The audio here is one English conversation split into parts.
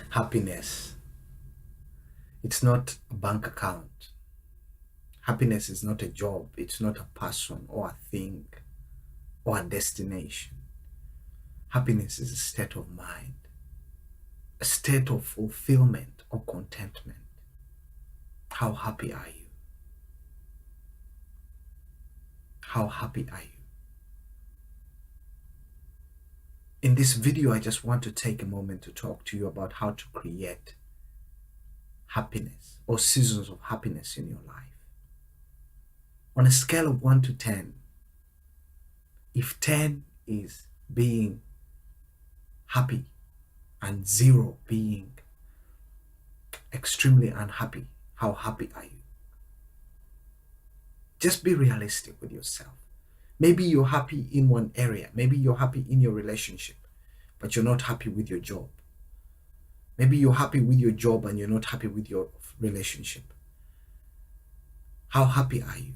Happiness, it's not a bank account. Happiness is not a job. It's not a person or a thing or a destination. Happiness is a state of mind, a state of fulfillment or contentment. How happy are you? How happy are you? In this video, I just want to take a moment to talk to you about how to create happiness or seasons of happiness in your life. On a scale of 1 to 10, if 10 is being happy and 0 being extremely unhappy, how happy are you? Just be realistic with yourself. Maybe you're happy in one area. Maybe you're happy in your relationship, but you're not happy with your job. Maybe you're happy with your job and you're not happy with your relationship. How happy are you?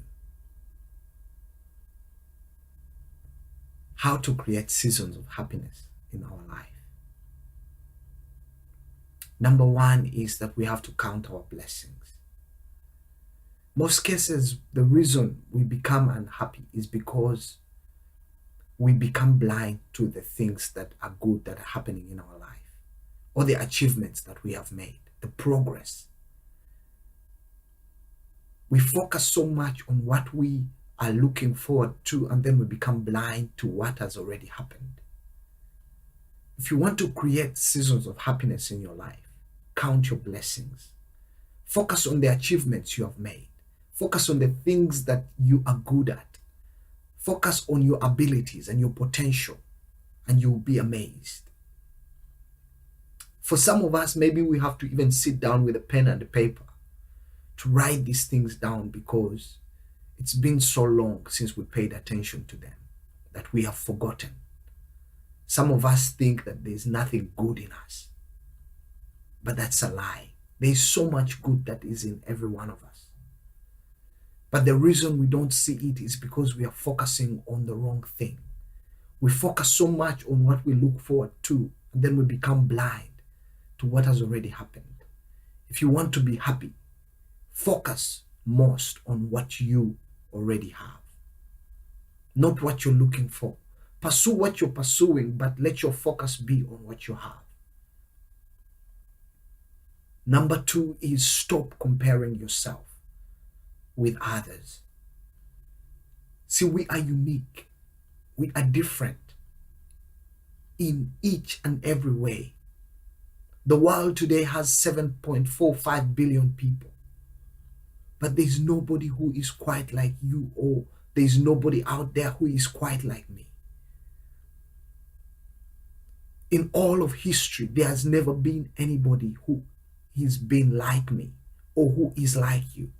How to create seasons of happiness in our life. Number 1 is that we have to count our blessings. Most cases, the reason we become unhappy is because we become blind to the things that are good that are happening in our life, or the achievements that we have made, the progress. We focus so much on what we are looking forward to, and then we become blind to what has already happened. If you want to create seasons of happiness in your life, count your blessings. Focus on the achievements you have made. Focus on the things that you are good at. Focus on your abilities and your potential, and you'll be amazed. For some of us, maybe we have to even sit down with a pen and a paper to write these things down, because it's been so long since we paid attention to them that we have forgotten. Some of us think that there's nothing good in us, but that's a lie. There's so much good that is in every one of us. But the reason we don't see it is because we are focusing on the wrong thing. We focus so much on what we look forward to, and then we become blind to what has already happened. If you want to be happy, focus most on what you already have, not what you're looking for. Pursue what you're pursuing, but let your focus be on what you have. Number 2 is stop comparing yourself with others. See, we are unique. We are different in each and every way. The world today has 7.45 billion people, but there's nobody who is quite like you, or there's nobody out there who is quite like me. In all of history, there has never been anybody who has been like me or who is like you.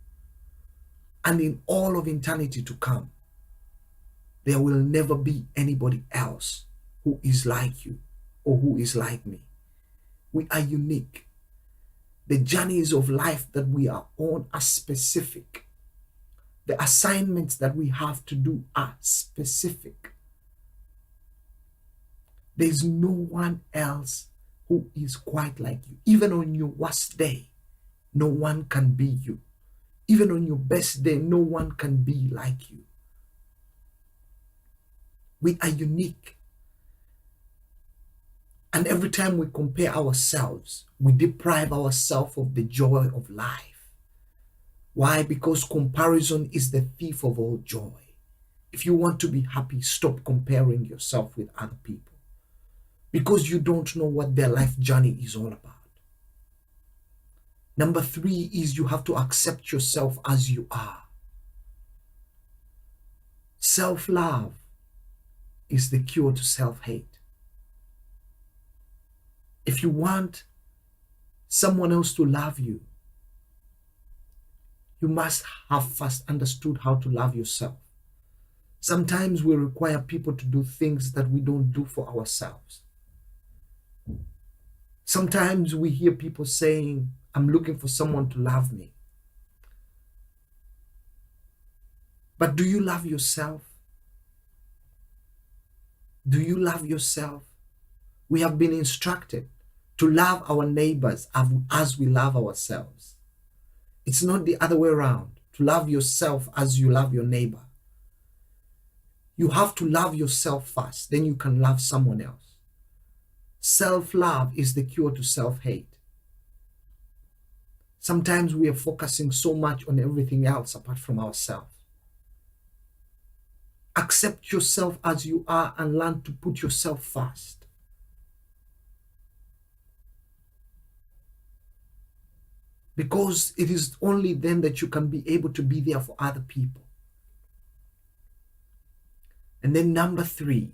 And in all of eternity to come, there will never be anybody else who is like you or who is like me. We are unique. The journeys of life that we are on are specific. The assignments that we have to do are specific. There's no one else who is quite like you. Even on your worst day, no one can be you. Even on your best day, no one can be like you. We are unique. And every time we compare ourselves, we deprive ourselves of the joy of life. Why? Because comparison is the thief of all joy. If you want to be happy, stop comparing yourself with other people, because you don't know what their life journey is all about. Number 3 is you have to accept yourself as you are. Self-love is the cure to self-hate. If you want someone else to love you, you must have first understood how to love yourself. Sometimes we require people to do things that we don't do for ourselves. Sometimes we hear people saying, I'm looking for someone to love me. But do you love yourself? Do you love yourself? We have been instructed to love our neighbors as we love ourselves. It's not the other way around, to love yourself as you love your neighbor. You have to love yourself first, then you can love someone else. Self-love is the cure to self-hate. Sometimes we are focusing so much on everything else apart from ourselves. Accept yourself as you are and learn to put yourself first. Because it is only then that you can be able to be there for other people. And then number 3,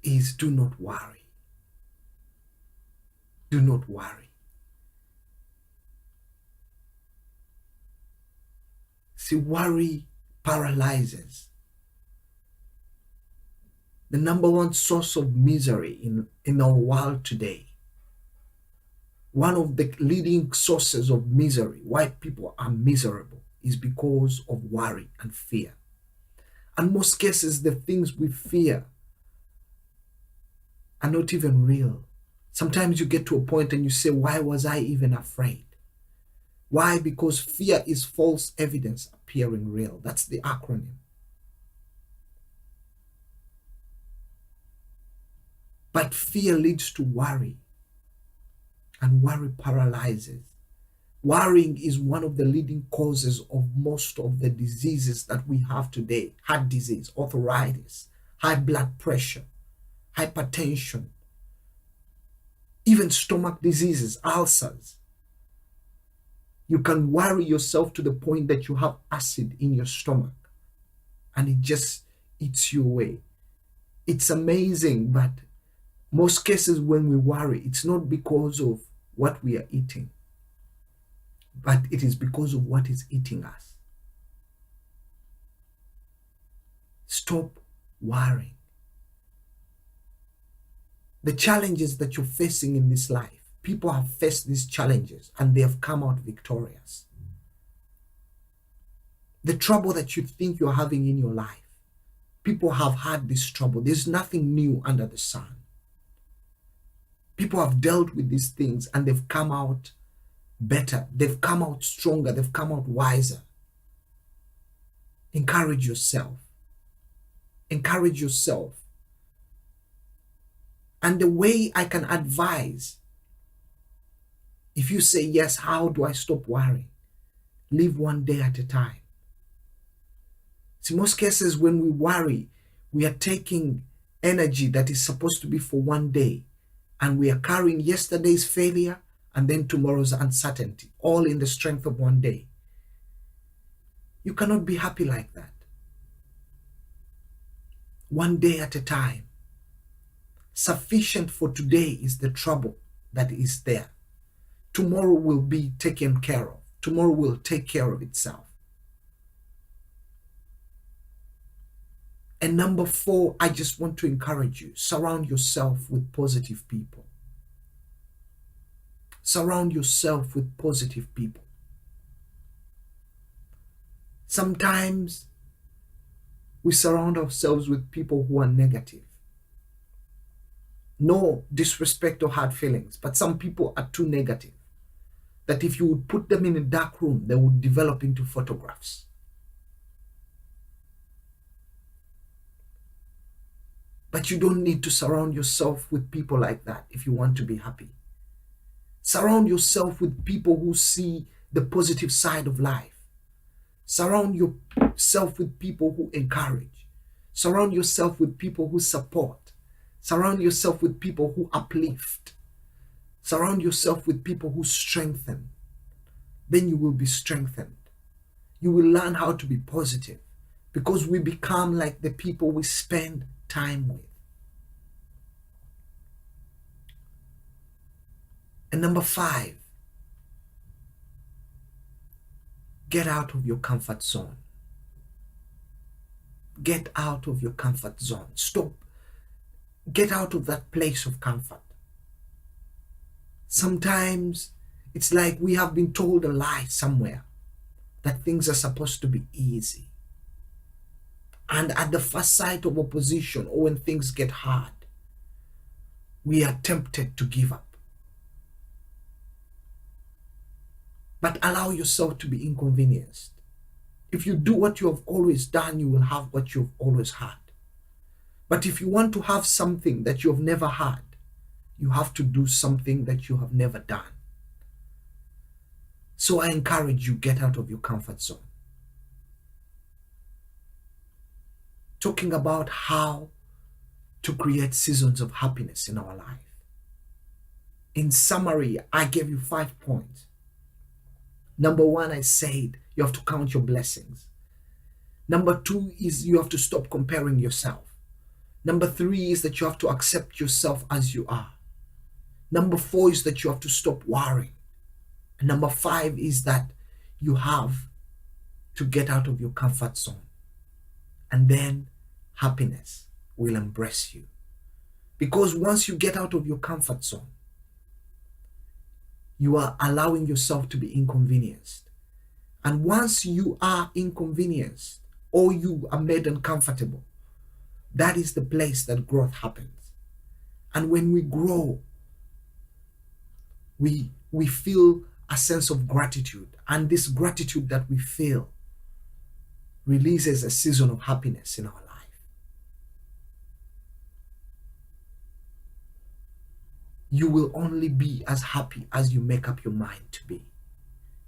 is do not worry. Do not worry. See, worry paralyzes. The number one source of misery in our world today, one of the leading sources of misery, why people are miserable, is because of worry and fear. And most cases, the things we fear are not even real. Sometimes you get to a point and you say, why was I even afraid? Why? Because fear is false evidence appearing real. That's the acronym. But fear leads to worry, and worry paralyzes. Worrying is one of the leading causes of most of the diseases that we have today. Heart disease, arthritis, high blood pressure, hypertension, even stomach diseases, ulcers. You can worry yourself to the point that you have acid in your stomach and it just eats you away. It's amazing, but most cases when we worry, it's not because of what we are eating, but it is because of what is eating us. Stop worrying. The challenges that you're facing in this life, people have faced these challenges and they have come out victorious. The trouble that you think you're having in your life, people have had this trouble. There's nothing new under the sun. People have dealt with these things and they've come out better. They've come out stronger. They've come out wiser. Encourage yourself. Encourage yourself. And the way I can advise, if you say, yes, how do I stop worrying? Live one day at a time. See, most cases when we worry, we are taking energy that is supposed to be for one day, and we are carrying yesterday's failure and then tomorrow's uncertainty, all in the strength of one day. You cannot be happy like that. One day at a time. Sufficient for today is the trouble that is there. Tomorrow will be taken care of. Tomorrow will take care of itself. And number 4, I just want to encourage you, surround yourself with positive people. Surround yourself with positive people. Sometimes we surround ourselves with people who are negative. No disrespect or hard feelings, but some people are too negative that if you would put them in a dark room, they would develop into photographs. But you don't need to surround yourself with people like that if you want to be happy. Surround yourself with people who see the positive side of life. Surround yourself with people who encourage. Surround yourself with people who support. Surround yourself with people who uplift. Surround yourself with people who strengthen. Then you will be strengthened. You will learn how to be positive because we become like the people we spend time with. And number 5, get out of your comfort zone. Get out of your comfort zone. Stop. Get out of that place of comfort. Sometimes it's like we have been told a lie somewhere that things are supposed to be easy. And at the first sight of opposition or when things get hard, we are tempted to give up. But allow yourself to be inconvenienced. If you do what you have always done, you will have what you've always had. But if you want to have something that you have never had, you have to do something that you have never done. So I encourage you, get out of your comfort zone. Talking about how to create seasons of happiness in our life. In summary, I gave you 5 points. Number 1, I said you have to count your blessings. Number 2 is you have to stop comparing yourself. Number 3 is that you have to accept yourself as you are. Number 4 is that you have to stop worrying. And number 5 is that you have to get out of your comfort zone. And then happiness will embrace you. Because once you get out of your comfort zone, you are allowing yourself to be inconvenienced. And once you are inconvenienced or you are made uncomfortable, that is the place that growth happens. And when we grow, we feel a sense of gratitude. And this gratitude that we feel releases a season of happiness in our life. You will only be as happy as you make up your mind to be.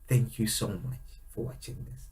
Thank you so much for watching this.